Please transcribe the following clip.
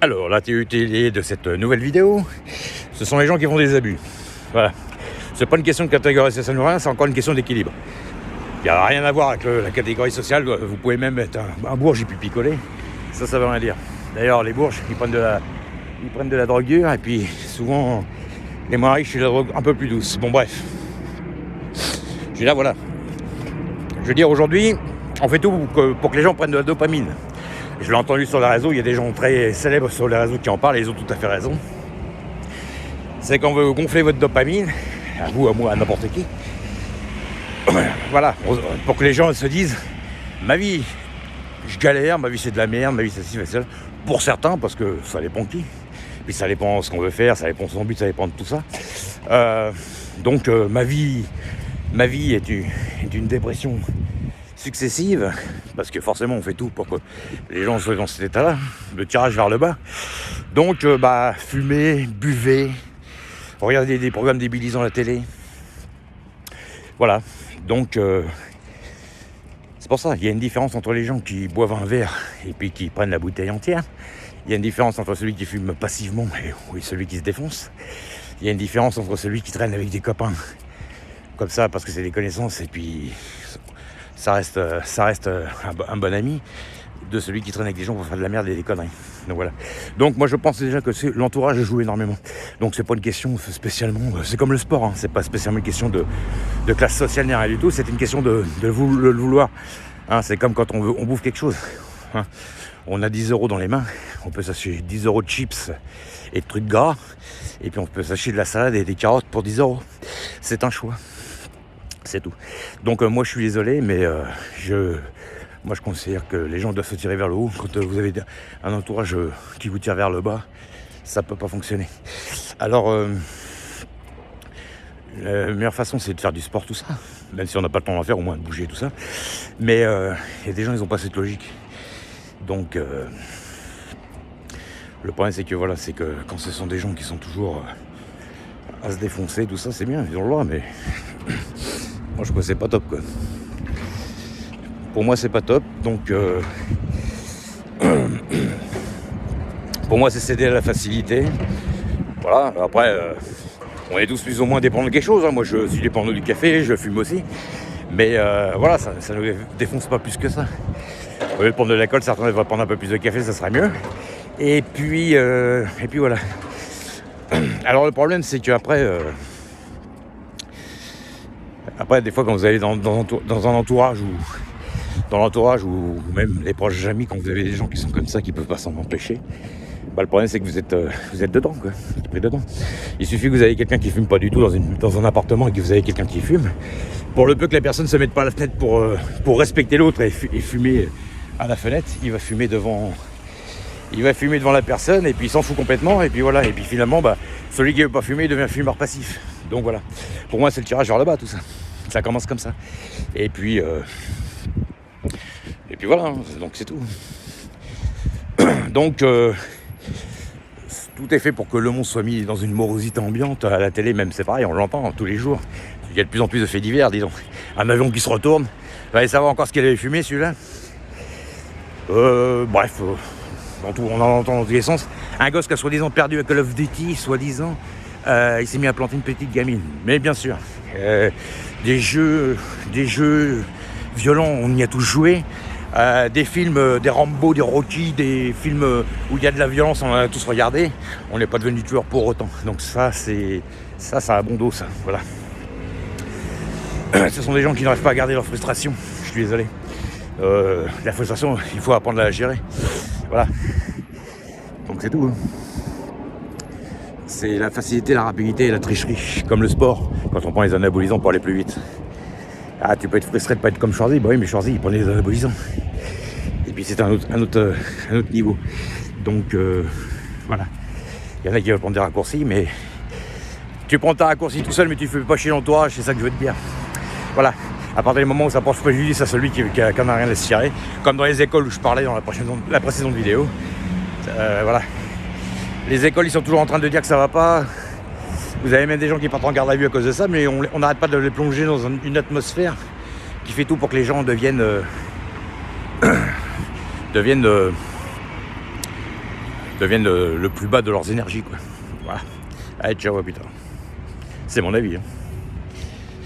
Alors, l'utilité de cette nouvelle vidéo, ce sont les gens qui font des abus. Voilà. C'est pas une question de catégorie sociale, c'est encore une question d'équilibre. Il n'y a rien à voir avec la catégorie sociale. Vous pouvez même être un bourge et puis picoler. Ça veut rien dire. D'ailleurs, les bourges, ils prennent de la drogue dure et puis souvent, les moins riches, c'est de la drogue un peu plus douce. Bon, bref. Je dis là, voilà. Je veux dire, aujourd'hui, on fait tout pour que les gens prennent de la dopamine. Je l'ai entendu sur les réseaux, il y a des gens très célèbres sur les réseaux qui en parlent et ils ont tout à fait raison. C'est qu'on veut gonfler votre dopamine, à vous, à moi, à n'importe qui. Voilà, pour que les gens se disent, ma vie, je galère, ma vie c'est de la merde, ma vie c'est ci, c'est ça. Pour certains, parce que ça dépend qui. Puis ça dépend de ce qu'on veut faire, ça dépend de son but, ça dépend de tout ça. Donc ma vie est une dépression successive, parce que forcément on fait tout pour que les gens soient dans cet état-là, le tirage vers le bas. Donc fumez, buvez, regardez des programmes débilisants à la télé. Voilà, donc c'est pour ça, il y a une différence entre les gens qui boivent un verre et puis qui prennent la bouteille entière. Il y a une différence entre celui qui fume passivement et celui qui se défonce. Il y a une différence entre celui qui traîne avec des copains comme ça parce que c'est des connaissances et puis ça reste un bon ami de celui qui traîne avec des gens pour faire de la merde et des conneries. Donc voilà. Donc moi je pense déjà que l'entourage joue énormément. Donc c'est pas une question spécialement, c'est comme le sport, hein, c'est pas spécialement une question de classe sociale ni rien du tout, c'est une question de le vouloir. Hein, c'est comme quand on bouffe quelque chose. Hein. On a 10 € dans les mains, on peut s'acheter 10 € de chips et de trucs gras, et puis on peut s'acheter de la salade et des carottes pour 10 €. C'est un choix. C'est tout. Donc moi je suis désolé, mais moi je considère que les gens doivent se tirer vers le haut. Quand vous avez un entourage qui vous tire vers le bas, ça peut pas fonctionner. Alors la meilleure façon c'est de faire du sport, tout ça. Même si on n'a pas le temps d'en faire, au moins de bouger tout ça. Mais il y a des gens, ils n'ont pas cette logique. Donc le problème c'est que voilà, c'est que quand ce sont des gens qui sont toujours à se défoncer, tout ça, c'est bien, ils ont le droit, mais moi je crois que c'est pas top quoi. Pour moi c'est pas top, donc pour moi c'est céder à la facilité. Voilà, après on est tous plus ou moins dépendants de quelque chose, hein. Moi je suis dépendant du café, je fume aussi. Mais voilà, ça ne défonce pas plus que ça. Au lieu de prendre de l'alcool, certains devraient prendre un peu plus de café, ça serait mieux. Et puis voilà. Alors le problème c'est qu'après des fois quand vous allez dans un entourage ou même les proches amis, quand vous avez des gens qui sont comme ça, qui peuvent pas s'en empêcher, le problème c'est que vous êtes dedans quoi, vous êtes pris dedans. Il suffit que vous ayez quelqu'un qui fume pas du tout dans un appartement et que vous avez quelqu'un qui fume. Pour le peu que la personne se mette pas à la fenêtre pour respecter l'autre et fumer à la fenêtre, il va fumer devant la personne et puis il s'en fout complètement et puis voilà, et puis finalement celui qui veut pas fumer il devient fumeur passif. Donc voilà, pour moi c'est le tirage vers le bas tout ça. Ça commence comme ça. Et puis voilà, donc c'est tout. Donc tout est fait pour que le monde soit mis dans une morosité ambiante. À la télé même c'est pareil, on l'entend tous les jours. Il y a de plus en plus de faits divers, disons. Un avion qui se retourne, vous allez savoir encore ce qu'il avait fumé celui-là. Bref, on en entend dans tous les sens. Un gosse qui a soi-disant perdu à Call of Duty, soi-disant, il s'est mis à planter une petite gamine. Mais bien sûr, des jeux violents, on y a tous joué. Des films, des Rambo, des Rocky, des films où il y a de la violence, on en a tous regardé. On n'est pas devenu tueur pour autant. Donc ça a bon dos, ça. Voilà. Ce sont des gens qui n'arrivent pas à garder leur frustration. Je suis désolé. La frustration, il faut apprendre à la gérer. Voilà. Donc c'est tout. C'est la facilité, la rapidité et la tricherie. Comme le sport, quand on prend les anabolisants pour aller plus vite. Ah, tu peux être frustré de pas être comme Schwarzy. Bah oui, mais Schwarzy, il prenait les anabolisants. Et puis c'est un autre niveau. Donc voilà. Il y en a qui veulent prendre des raccourcis, mais tu prends ta raccourci tout seul, mais tu fais pas chier l'entourage, c'est ça que je veux te dire. Voilà. À partir du moment où ça porte préjudice à celui qui en a rien à se tirer, comme dans les écoles où je parlais dans la précédente vidéo. Voilà. Les écoles, ils sont toujours en train de dire que ça va pas. Vous avez même des gens qui partent en garde à vue à cause de ça, mais on n'arrête pas de les plonger dans une atmosphère qui fait tout pour que les gens deviennent deviennent le plus bas de leurs énergies, quoi. Voilà. Allez, ciao, à plus tard. C'est mon avis, hein.